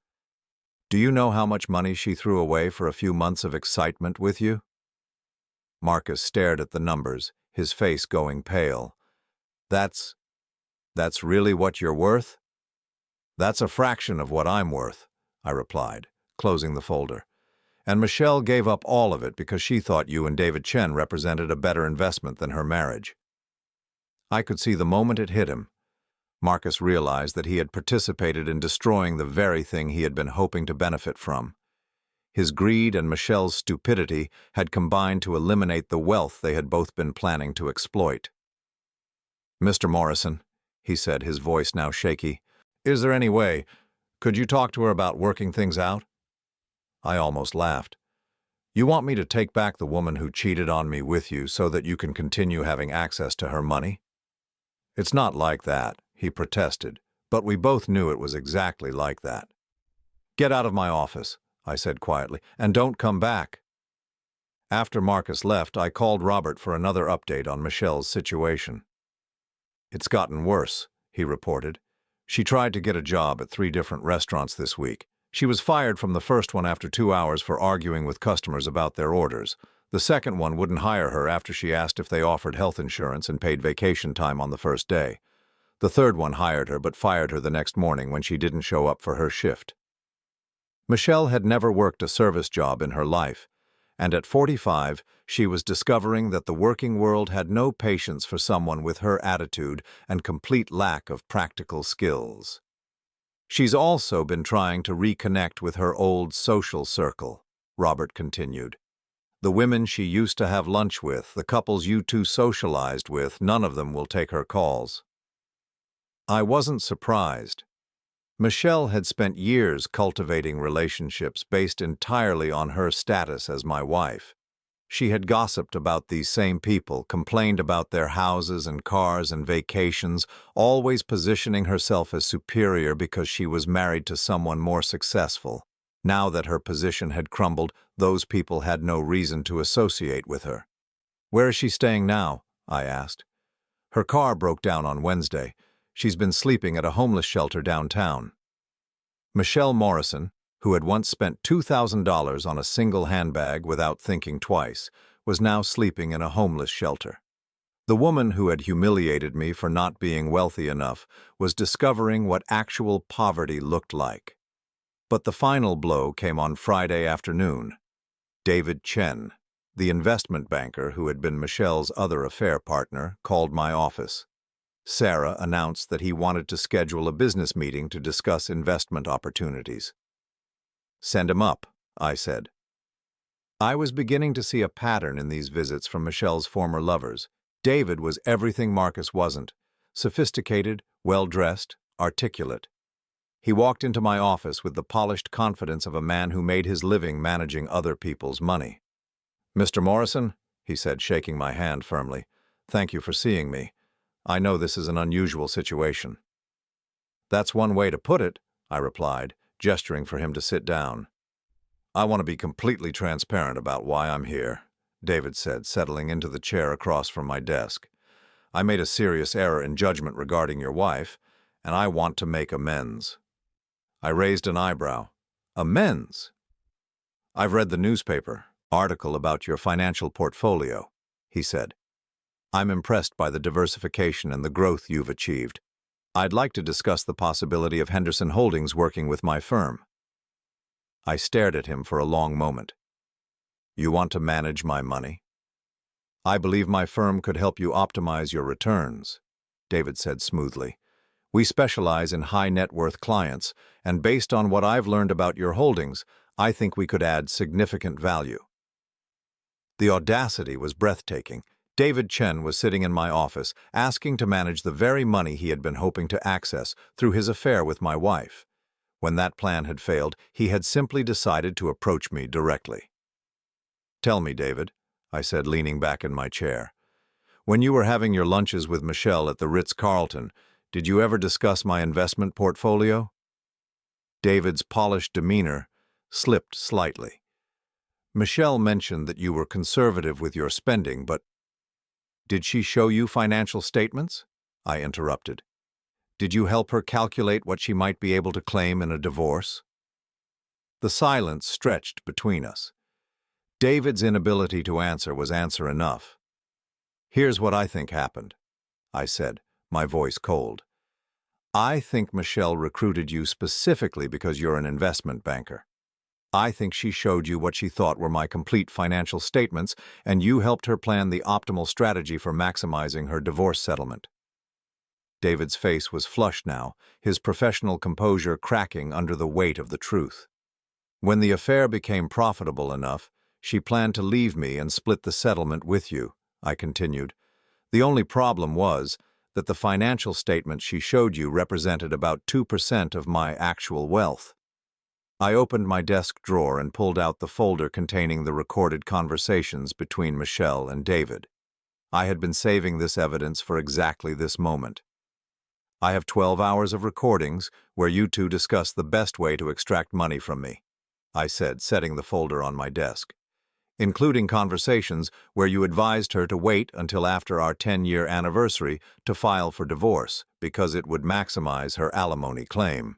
"Do you know how much money she threw away for a few months of excitement with you?" Marcus stared at the numbers, his face going pale. That's really what you're worth?" "That's a fraction of what I'm worth," I replied, closing the folder. "And Michelle gave up all of it because she thought you and David Chen represented a better investment than her marriage." I could see the moment it hit him. Marcus realized that he had participated in destroying the very thing he had been hoping to benefit from. His greed and Michelle's stupidity had combined to eliminate the wealth they had both been planning to exploit. "Mr. Morrison," he said, his voice now shaky, "is there any way? Could you talk to her about working things out?" I almost laughed. "You want me to take back the woman who cheated on me with you so that you can continue having access to her money?" "It's not like that," he protested, but we both knew it was exactly like that. "Get out of my office," I said quietly, "and don't come back." After Marcus left, I called Robert for another update on Michelle's situation. "It's gotten worse," he reported. "She tried to get a job at 3 different restaurants this week. She was fired from the first one after 2 hours for arguing with customers about their orders. The second one wouldn't hire her after she asked if they offered health insurance and paid vacation time on the first day. The third one hired her but fired her the next morning when she didn't show up for her shift." Michelle had never worked a service job in her life, and at 45, she was discovering that the working world had no patience for someone with her attitude and complete lack of practical skills. "She's also been trying to reconnect with her old social circle," Robert continued. The women she used to have lunch with, the couples you two socialized with, none of them will take her calls." I wasn't surprised. Michelle had spent years cultivating relationships based entirely on her status as my wife. She had gossiped about these same people, complained about their houses and cars and vacations, always positioning herself as superior because she was married to someone more successful. Now that her position had crumbled, those people had no reason to associate with her. "Where is she staying now?" I asked. "Her car broke down on Wednesday. She's been sleeping at a homeless shelter downtown." Michelle Morrison, who had once spent $2,000 on a single handbag without thinking twice, was now sleeping in a homeless shelter. The woman who had humiliated me for not being wealthy enough was discovering what actual poverty looked like. But the final blow came on Friday afternoon. David Chen, the investment banker who had been Michelle's other affair partner, called my office. Sarah announced that he wanted to schedule a business meeting to discuss investment opportunities. "Send him up," I said. I was beginning to see a pattern in these visits from Michelle's former lovers. David was everything Marcus wasn't: sophisticated, well-dressed, articulate. He walked into my office with the polished confidence of a man who made his living managing other people's money. "Mr. Morrison," he said, shaking my hand firmly, "thank you for seeing me. I know this is an unusual situation." "That's one way to put it," I replied, gesturing for him to sit down. "I want to be completely transparent about why I'm here," David said, settling into the chair across from my desk. "I made a serious error in judgment regarding your wife, and I want to make amends." I raised an eyebrow. "Amends?" "I've read the newspaper article about your financial portfolio," he said. "I'm impressed by the diversification and the growth you've achieved. I'd like to discuss the possibility of Henderson Holdings working with my firm." I stared at him for a long moment. "You want to manage my money?" "I believe my firm could help you optimize your returns," David said smoothly. "We specialize in high-net-worth clients, and based on what I've learned about your holdings, I think we could add significant value." The audacity was breathtaking. David Chen was sitting in my office, asking to manage the very money he had been hoping to access through his affair with my wife. When that plan had failed, he had simply decided to approach me directly. "Tell me, David," I said, leaning back in my chair. "When you were having your lunches with Michelle at the Ritz-Carlton, did you ever discuss my investment portfolio?" David's polished demeanor slipped slightly. "Michelle mentioned that you were conservative with your spending, but—" "Did she show you financial statements?" I interrupted. "Did you help her calculate what she might be able to claim in a divorce?" The silence stretched between us. David's inability to answer was answer enough. "Here's what I think happened," I said, my voice cold. "I think Michelle recruited you specifically because you're an investment banker. I think she showed you what she thought were my complete financial statements, and you helped her plan the optimal strategy for maximizing her divorce settlement." David's face was flushed now, his professional composure cracking under the weight of the truth. "When the affair became profitable enough, she planned to leave me and split the settlement with you," I continued. "The only problem was that the financial statements she showed you represented about 2% of my actual wealth." I opened my desk drawer and pulled out the folder containing the recorded conversations between Michelle and David. I had been saving this evidence for exactly this moment. "I have 12 hours of recordings where you two discuss the best way to extract money from me," I said, setting the folder on my desk, "including conversations where you advised her to wait until after our 10-year anniversary to file for divorce because it would maximize her alimony claim."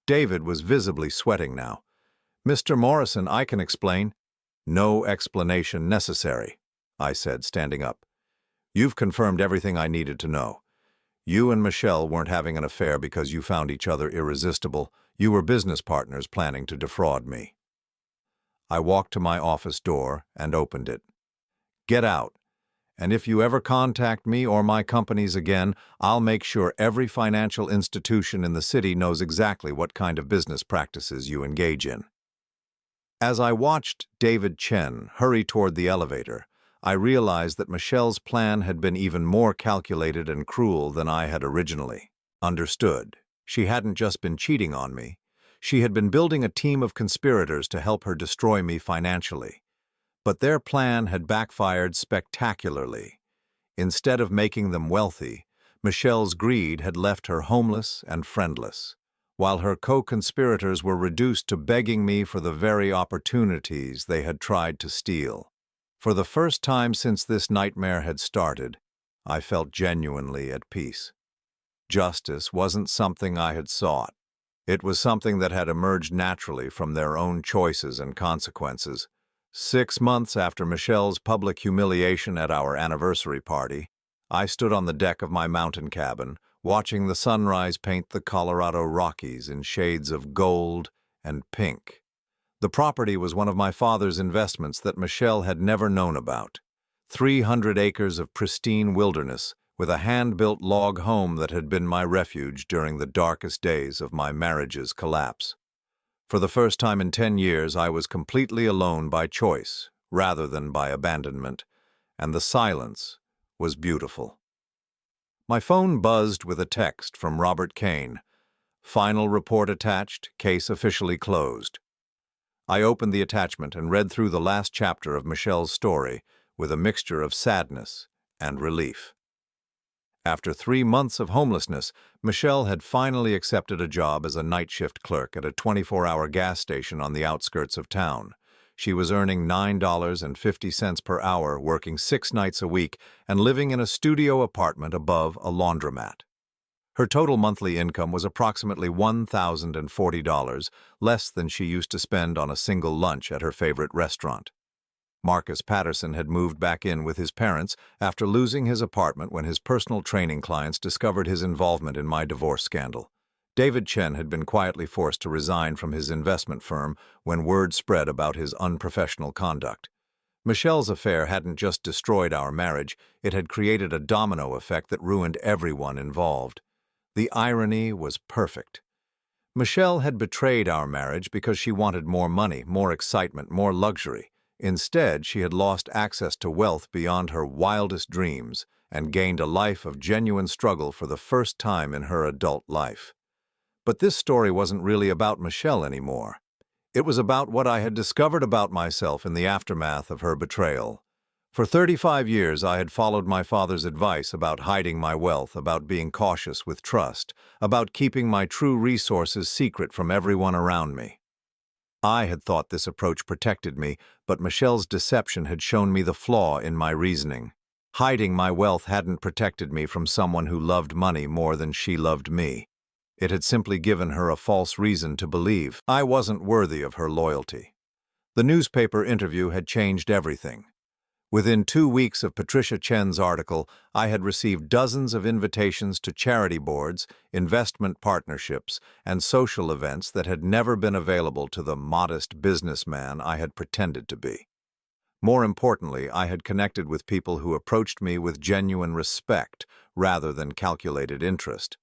David was visibly sweating now. "Mr. Morrison, I can explain." "No explanation necessary," I said, standing up. "You've confirmed everything I needed to know. You and Michelle weren't having an affair because you found each other irresistible. You were business partners planning to defraud me." I walked to my office door and opened it. "Get out. And if you ever contact me or my companies again, I'll make sure every financial institution in the city knows exactly what kind of business practices you engage in." As I watched David Chen hurry toward the elevator, I realized that Michelle's plan had been even more calculated and cruel than I had originally understood. She hadn't just been cheating on me. She had been building a team of conspirators to help her destroy me financially. But their plan had backfired spectacularly. Instead of making them wealthy, Michelle's greed had left her homeless and friendless, while her co-conspirators were reduced to begging me for the very opportunities they had tried to steal. For the first time since this nightmare had started, I felt genuinely at peace. Justice wasn't something I had sought. It was something that had emerged naturally from their own choices and consequences. 6 months after Michelle's public humiliation at our anniversary party, I stood on the deck of my mountain cabin, watching the sunrise paint the Colorado Rockies in shades of gold and pink. The property was one of my father's investments that Michelle had never known about. 300 acres of pristine wilderness, with a hand-built log home that had been my refuge during the darkest days of my marriage's collapse. For the first time in 10 years, I was completely alone by choice, rather than by abandonment, and the silence was beautiful. My phone buzzed with a text from Robert Kane. Final report attached, case officially closed. I opened the attachment and read through the last chapter of Michelle's story with a mixture of sadness and relief. After 3 months of homelessness, Michelle had finally accepted a job as a night shift clerk at a 24-hour gas station on the outskirts of town. She was earning $9.50 per hour, working 6 nights a week, and living in a studio apartment above a laundromat. Her total monthly income was approximately $1,040, less than she used to spend on a single lunch at her favorite restaurant. Marcus Patterson had moved back in with his parents after losing his apartment when his personal training clients discovered his involvement in my divorce scandal. David Chen had been quietly forced to resign from his investment firm when word spread about his unprofessional conduct. Michelle's affair hadn't just destroyed our marriage, it had created a domino effect that ruined everyone involved. The irony was perfect. Michelle had betrayed our marriage because she wanted more money, more excitement, more luxury. Instead, she had lost access to wealth beyond her wildest dreams and gained a life of genuine struggle for the first time in her adult life. But this story wasn't really about Michelle anymore. It was about what I had discovered about myself in the aftermath of her betrayal. For 35 years, I had followed my father's advice about hiding my wealth, about being cautious with trust, about keeping my true resources secret from everyone around me. I had thought this approach protected me, but Michelle's deception had shown me the flaw in my reasoning. Hiding my wealth hadn't protected me from someone who loved money more than she loved me. It had simply given her a false reason to believe I wasn't worthy of her loyalty. The newspaper interview had changed everything. Within 2 weeks of Patricia Chen's article, I had received dozens of invitations to charity boards, investment partnerships, and social events that had never been available to the modest businessman I had pretended to be. More importantly, I had connected with people who approached me with genuine respect rather than calculated interest.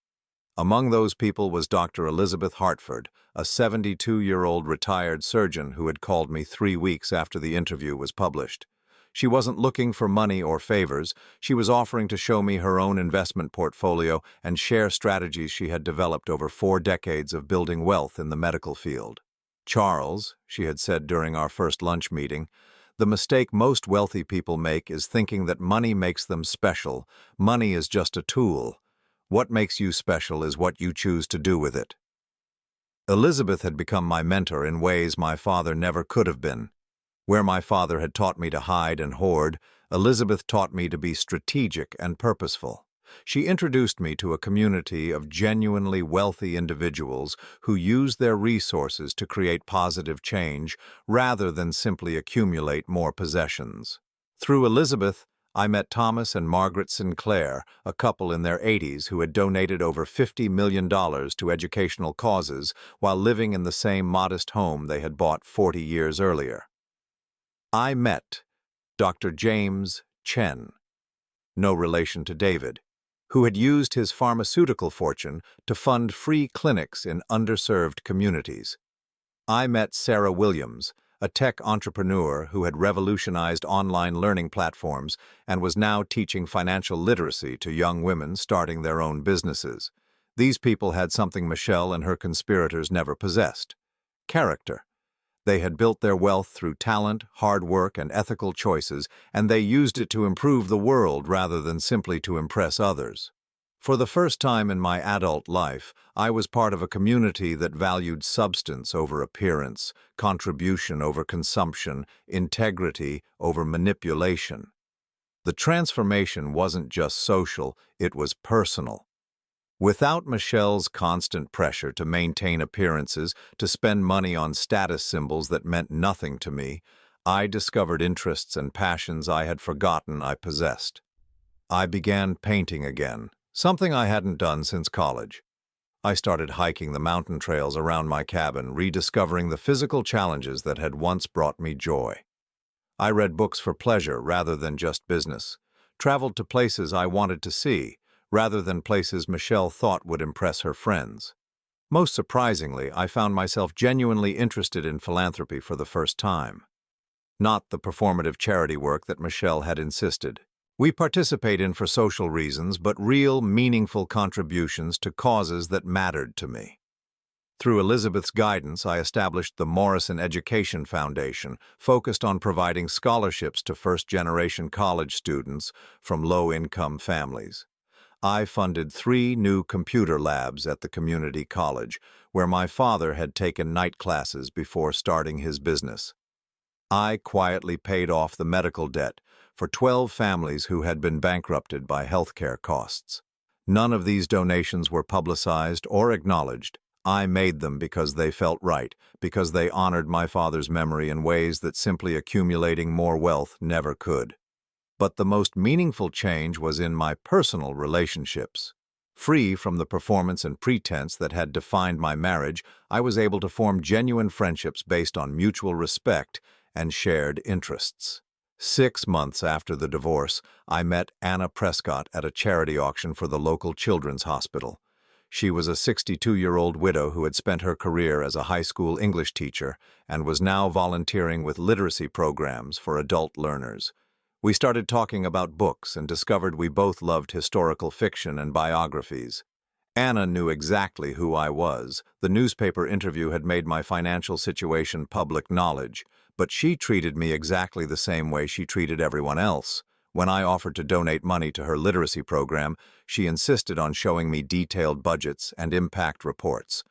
Among those people was Dr. Elizabeth Hartford, a 72-year-old retired surgeon who had called me 3 weeks after the interview was published. She wasn't looking for money or favors. She was offering to show me her own investment portfolio and share strategies she had developed over 4 decades of building wealth in the medical field. "Charles," she had said during our first lunch meeting, "the mistake most wealthy people make is thinking that money makes them special. Money is just a tool. What makes you special is what you choose to do with it." Elizabeth had become my mentor in ways my father never could have been. Where my father had taught me to hide and hoard, Elizabeth taught me to be strategic and purposeful. She introduced me to a community of genuinely wealthy individuals who use their resources to create positive change rather than simply accumulate more possessions. Through Elizabeth, I met Thomas and Margaret Sinclair, a couple in their 80s who had donated over $50 million to educational causes while living in the same modest home they had bought 40 years earlier. I met Dr. James Chen, no relation to David, who had used his pharmaceutical fortune to fund free clinics in underserved communities. I met Sarah Williams, a tech entrepreneur who had revolutionized online learning platforms and was now teaching financial literacy to young women starting their own businesses. These people had something Michelle and her conspirators never possessed: character. They had built their wealth through talent, hard work, and ethical choices, and they used it to improve the world rather than simply to impress others. For the first time in my adult life, I was part of a community that valued substance over appearance, contribution over consumption, integrity over manipulation. The transformation wasn't just social, it was personal. Without Michelle's constant pressure to maintain appearances, to spend money on status symbols that meant nothing to me, I discovered interests and passions I had forgotten I possessed. I began painting again, something I hadn't done since college. I started hiking the mountain trails around my cabin, rediscovering the physical challenges that had once brought me joy. I read books for pleasure rather than just business, traveled to places I wanted to see, rather than places Michelle thought would impress her friends. Most surprisingly, I found myself genuinely interested in philanthropy for the first time. Not the performative charity work that Michelle had insisted. We participate in for social reasons, but real, meaningful contributions to causes that mattered to me. Through Elizabeth's guidance, I established the Morrison Education Foundation, focused on providing scholarships to first-generation college students from low-income families. I funded 3 new computer labs at the community college, where my father had taken night classes before starting his business. I quietly paid off the medical debt for 12 families who had been bankrupted by healthcare costs. None of these donations were publicized or acknowledged. I made them because they felt right, because they honored my father's memory in ways that simply accumulating more wealth never could. But the most meaningful change was in my personal relationships. Free from the performance and pretense that had defined my marriage, I was able to form genuine friendships based on mutual respect and shared interests. 6 months after the divorce, I met Anna Prescott at a charity auction for the local children's hospital. She was a 62-year-old widow who had spent her career as a high school English teacher and was now volunteering with literacy programs for adult learners. We started talking about books and discovered we both loved historical fiction and biographies. Anna knew exactly who I was. The newspaper interview had made my financial situation public knowledge, but she treated me exactly the same way she treated everyone else. When I offered to donate money to her literacy program, she insisted on showing me detailed budgets and impact reports.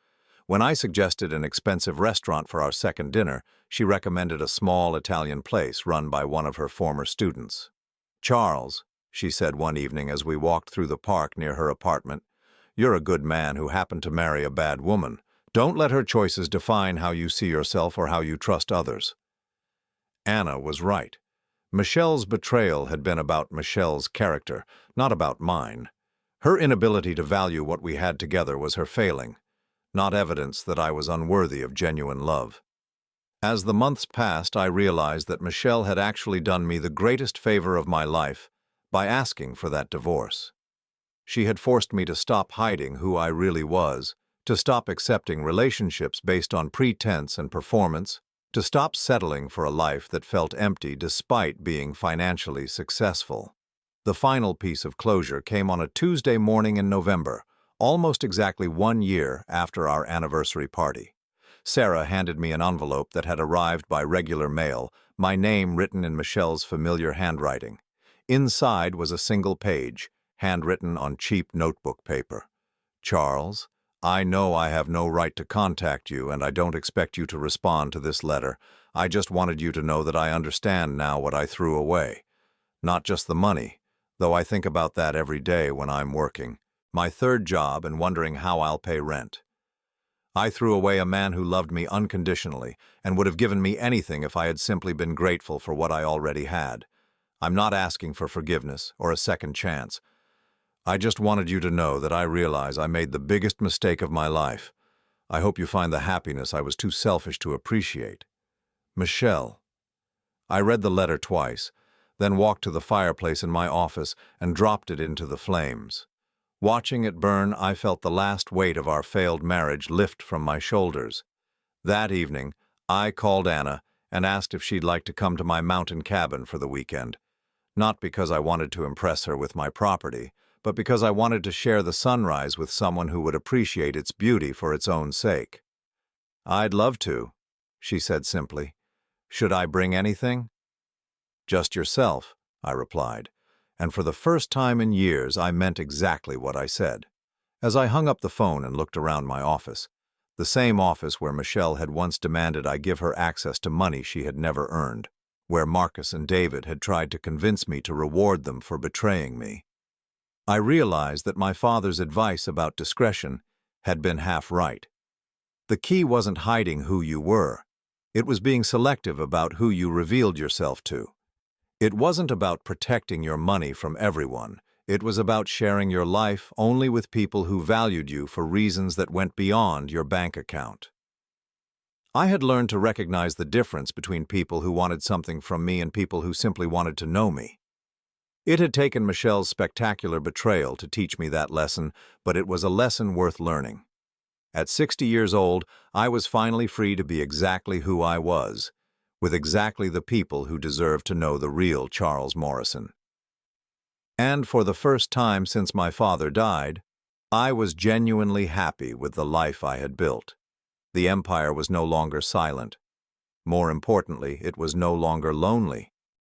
When I suggested an expensive restaurant for our second dinner, she recommended a small Italian place run by one of her former students. "Charles," she said one evening as we walked through the park near her apartment, "you're a good man who happened to marry a bad woman. Don't let her choices define how you see yourself or how you trust others." Anna was right. Michelle's betrayal had been about Michelle's character, not about mine. Her inability to value what we had together was her failing, not evidence that I was unworthy of genuine love. As the months passed, I realized that Michelle had actually done me the greatest favor of my life by asking for that divorce. She had forced me to stop hiding who I really was, to stop accepting relationships based on pretense and performance, to stop settling for a life that felt empty despite being financially successful. The final piece of closure came on a Tuesday morning in November, almost exactly 1 year after our anniversary party. Sarah handed me an envelope that had arrived by regular mail, my name written in Michelle's familiar handwriting. Inside was a single page, handwritten on cheap notebook paper. "Charles, I know I have no right to contact you, and I don't expect you to respond to this letter. I just wanted you to know that I understand now what I threw away. Not just the money, though I think about that every day when I'm working. My third job and wondering how I'll pay rent. I threw away a man who loved me unconditionally and would have given me anything if I had simply been grateful for what I already had. I'm not asking for forgiveness or a second chance. I just wanted you to know that I realize I made the biggest mistake of my life. I hope you find the happiness I was too selfish to appreciate. Michelle." I read the letter twice, then walked to the fireplace in my office and dropped it into the flames. Watching it burn, I felt the last weight of our failed marriage lift from my shoulders. That evening, I called Anna and asked if she'd like to come to my mountain cabin for the weekend. Not because I wanted to impress her with my property, but because I wanted to share the sunrise with someone who would appreciate its beauty for its own sake. "I'd love to," she said simply. "Should I bring anything?" "Just yourself," I replied, and for the first time in years I meant exactly what I said. As I hung up the phone and looked around my office, the same office where Michelle had once demanded I give her access to money she had never earned, where Marcus and David had tried to convince me to reward them for betraying me, I realized that my father's advice about discretion had been half right. The key wasn't hiding who you were. It was being selective about who you revealed yourself to. It wasn't about protecting your money from everyone. It was about sharing your life only with people who valued you for reasons that went beyond your bank account. I had learned to recognize the difference between people who wanted something from me and people who simply wanted to know me. It had taken Michelle's spectacular betrayal to teach me that lesson, but it was a lesson worth learning. At 60 years old, I was finally free to be exactly who I was, with exactly the people who deserved to know the real Charles Morrison. And for the first time since my father died, I was genuinely happy with the life I had built. The empire was no longer silent. More importantly, it was no longer lonely.